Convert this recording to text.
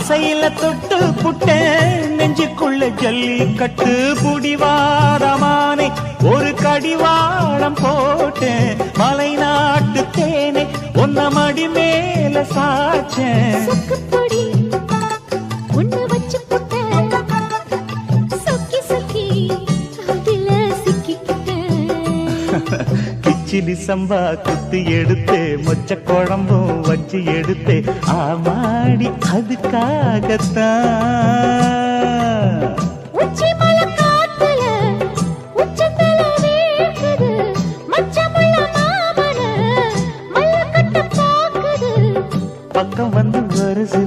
ஆசையில தொட்டு புட்டேன் நெஞ்சுக்குள்ள ஜல்லிக்கட்டு புடிவாரமானே ஒரு கடிவாளம் போட்டேன் மலை நாட்டு தேனே ஒன்ன மடி மேல சாச்சேன் கிச்சிலி சம்பா குத்தி எடுத்தே மொச்ச குழம்பும் வச்சு எடுத்தே ஆமாடி அதுக்காகத்தான் பக்கம் வந்து வருது